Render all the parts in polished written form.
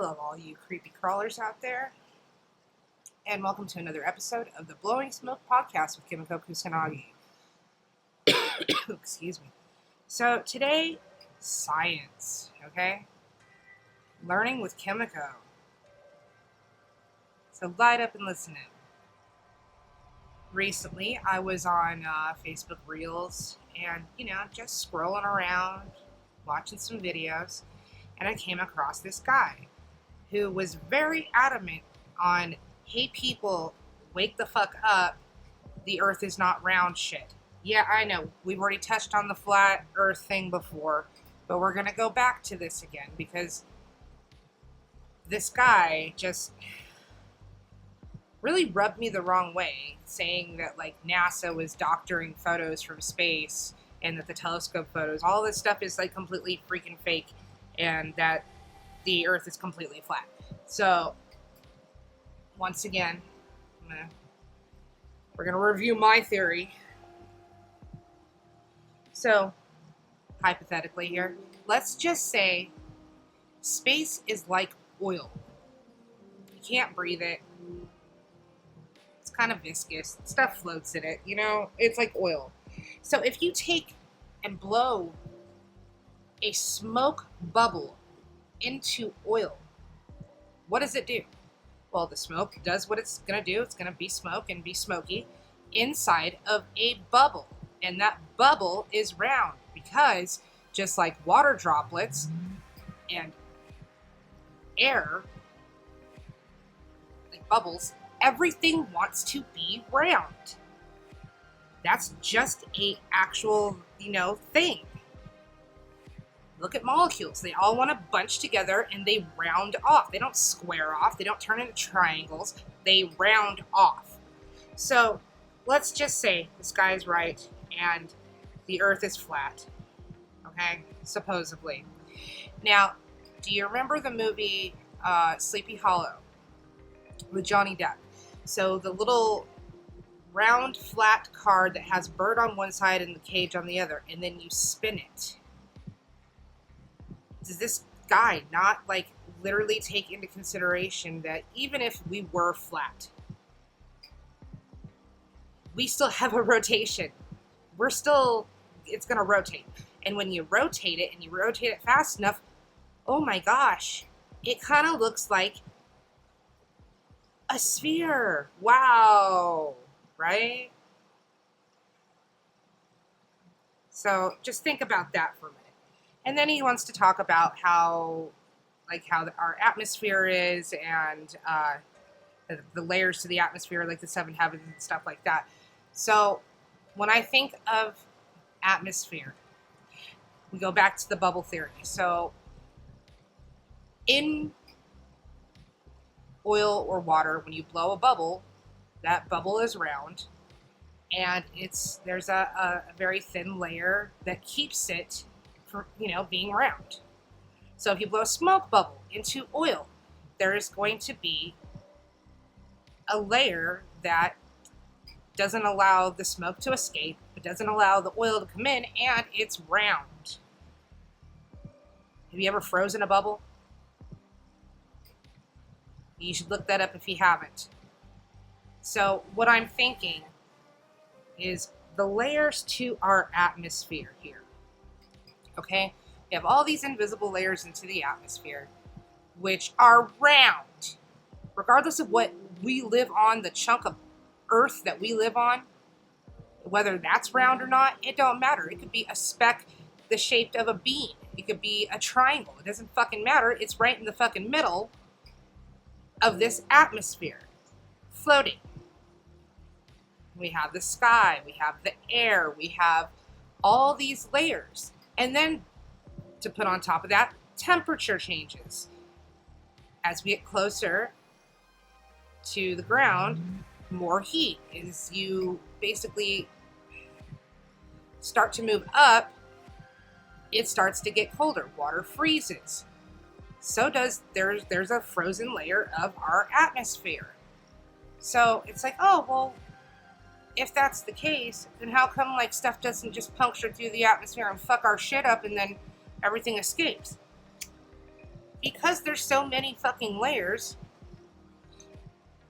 Hello, all you creepy crawlers out there, and welcome to another episode of the Blowing Smoke Podcast with Kimiko Kusanagi. Excuse me. So, today, science, okay? Learning with Kimiko. So, light up and listen in. Recently, I was on Facebook Reels and, just scrolling around, watching some videos, and I came across this guy who was very adamant on, hey people, wake the fuck up, the earth is not round shit. Yeah, I know, we've already touched on the flat earth thing before, but we're gonna go back to this again because this guy just really rubbed me the wrong way, saying that NASA was doctoring photos from space and that the telescope photos, all this stuff is completely freaking fake and that the earth is completely flat. So, once again, we're going to review my theory. So, hypothetically here, let's just say space is like oil. You can't breathe it. It's kind of viscous. Stuff floats in it, it's like oil. So if you take and blow a smoke bubble into oil, what does it do? Well, the smoke does what it's going to do. It's going to be smoke and be smoky inside of a bubble. And that bubble is round because just like water droplets and air, like bubbles, everything wants to be round. That's just a actual, thing. Look at molecules. They all want to bunch together and they round off. They don't square off. They don't turn into triangles. They round off. So let's just say this guy's right and the earth is flat. Okay? Supposedly. Now, do you remember the movie Sleepy Hollow with Johnny Depp? So the little round flat card that has bird on one side and the cage on the other, and then you spin it. Does this guy not literally take into consideration that even if we were flat, we still have a rotation? It's going to rotate. And when you rotate it and you rotate it fast enough, oh my gosh, it kind of looks like a sphere. Wow. Right? So just think about that for a minute. And then he wants to talk about how our atmosphere is and the layers to the atmosphere, like the seven heavens and stuff like that. So when I think of atmosphere, we go back to the bubble theory. So in oil or water, when you blow a bubble, that bubble is round, and there's a very thin layer that keeps it from, being round. So if you blow a smoke bubble into oil, there is going to be a layer that doesn't allow the smoke to escape, it doesn't allow the oil to come in, and it's round. Have you ever frozen a bubble? You should look that up if you haven't. So what I'm thinking is the layers to our atmosphere here. Okay? We have all these invisible layers into the atmosphere, which are round. Regardless of what we live on, the chunk of earth that we live on, whether that's round or not, it don't matter. It could be a speck the shape of a bean. It could be a triangle. It doesn't fucking matter. It's right in the fucking middle of this atmosphere, floating. We have the sky, we have the air, we have all these layers. And then, to put on top of that, temperature changes. As we get closer to the ground, more heat. As you basically start to move up, it starts to get colder. Water freezes. So there's a frozen layer of our atmosphere. So it's oh, well, if that's the case, then how come stuff doesn't just puncture through the atmosphere and fuck our shit up and then everything escapes? because there's so many fucking layers,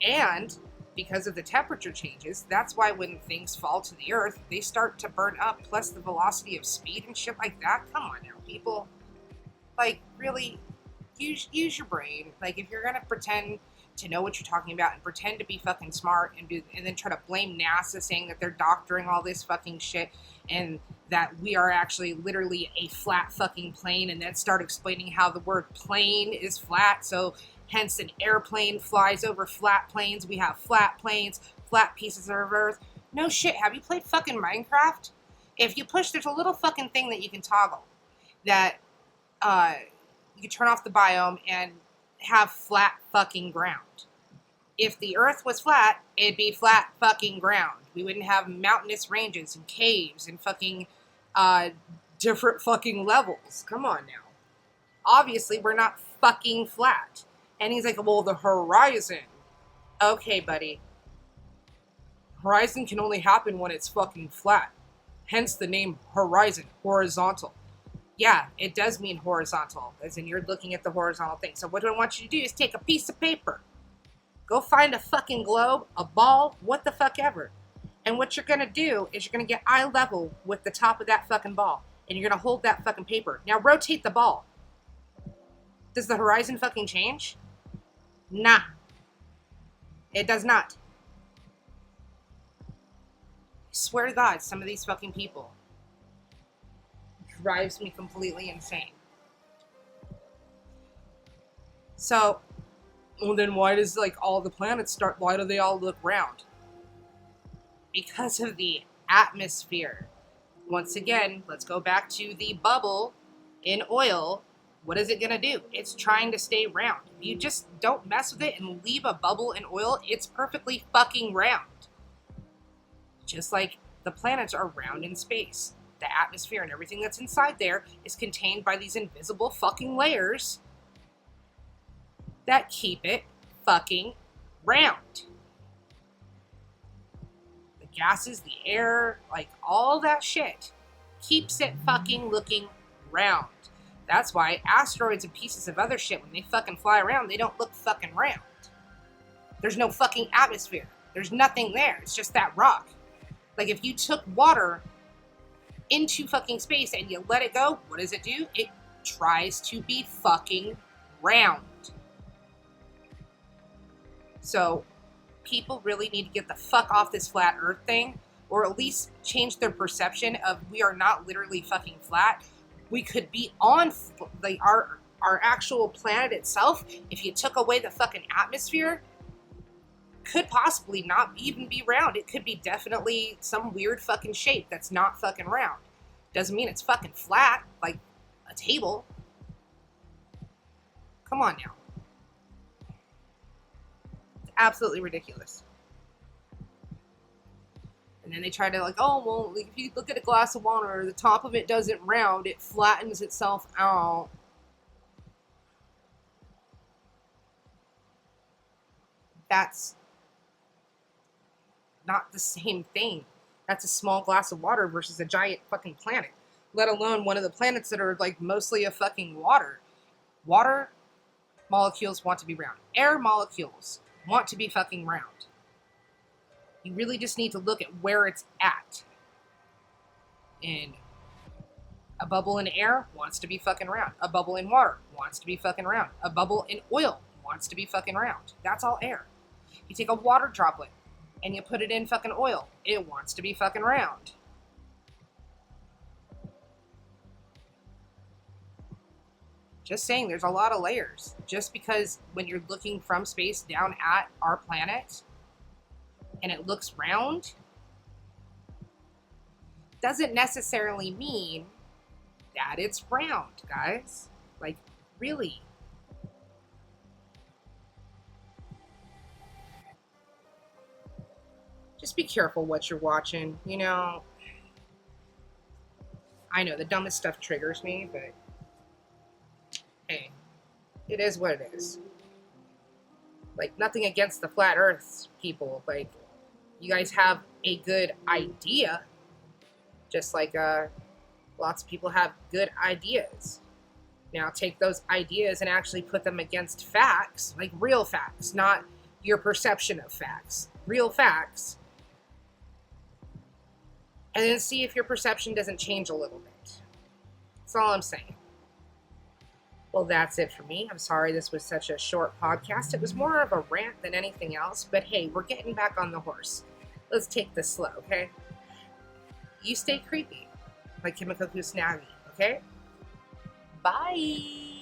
and because of the temperature changes, that's why when things fall to the earth, they start to burn up, plus the velocity of speed and shit like that. Come on now, people. Like, really, use your brain. Like, if you're gonna pretend to know what you're talking about and pretend to be fucking smart and then try to blame NASA saying that they're doctoring all this fucking shit and that we are actually literally a flat fucking plane, and then start explaining how the word plane is flat, so hence an airplane flies over flat planes. We have flat planes, flat pieces of earth. No shit, have you played fucking Minecraft? If you push, there's a little fucking thing that you can toggle that you can turn off the biome and have flat fucking ground. If the earth was flat, it'd be flat fucking ground. We wouldn't have mountainous ranges and caves and fucking different fucking levels. Come on now. Obviously, we're not fucking flat. And he's like, well, the horizon. Okay, buddy. Horizon can only happen when it's fucking flat. Hence the name horizon, horizontal. Yeah, it does mean horizontal, as in you're looking at the horizontal thing. So what I want you to do is take a piece of paper. Go find a fucking globe, a ball, what the fuck ever. And what you're going to do is you're going to get eye level with the top of that fucking ball. And you're going to hold that fucking paper. Now rotate the ball. Does the horizon fucking change? Nah. It does not. I swear to God, some of these fucking people drives me completely insane. So, well, then why does like all the planets start, why do they all look round? Because of the atmosphere. Once again, let's go back to the bubble in oil. What is it going to do? It's trying to stay round. If you just don't mess with it and leave a bubble in oil, it's perfectly fucking round. Just like the planets are round in space. The atmosphere and everything that's inside there is contained by these invisible fucking layers that keep it fucking round. The gases, the air, like all that shit keeps it fucking looking round. That's why asteroids and pieces of other shit, when they fucking fly around, they don't look fucking round. There's no fucking atmosphere. There's nothing there. It's just that rock. Like if you took water into fucking space and you let it go, what does it do? It tries to be fucking round. So people really need to get the fuck off this flat earth thing, or at least change their perception of we are not literally fucking flat. We could be on like our actual planet itself. If you took away the fucking atmosphere, could possibly not even be round. It could be definitely some weird fucking shape that's not fucking round. Doesn't mean it's fucking flat like a table. Come on now. It's absolutely ridiculous. And then they try to like, oh, well, if you look at a glass of water, the top of it doesn't round, it flattens itself out. That's not the same thing. That's a small glass of water versus a giant fucking planet. Let alone one of the planets that are like mostly a fucking water. Water molecules want to be round. Air molecules want to be fucking round. You really just need to look at where it's at. And a bubble in air wants to be fucking round. A bubble in water wants to be fucking round. A bubble in oil wants to be fucking round. That's all air. You take a water droplet and you put it in fucking oil. It wants to be fucking round. Just saying, there's a lot of layers. Just because when you're looking from space down at our planet and it looks round, doesn't necessarily mean that it's round, guys. Like, really. Just be careful what you're watching, you know. I know the dumbest stuff triggers me, but hey, it is what it is. Like, nothing against the flat earth people. Like, you guys have a good idea, just like lots of people have good ideas. Now take those ideas and actually put them against facts, like real facts, not your perception of facts, real facts, and then see if your perception doesn't change a little bit. That's all I'm saying. Well, that's it for me. I'm sorry this was such a short podcast. It was more of a rant than anything else, but hey, we're getting back on the horse. Let's take this slow, okay? You stay creepy, like Kimiko Kusanagi, okay? Bye!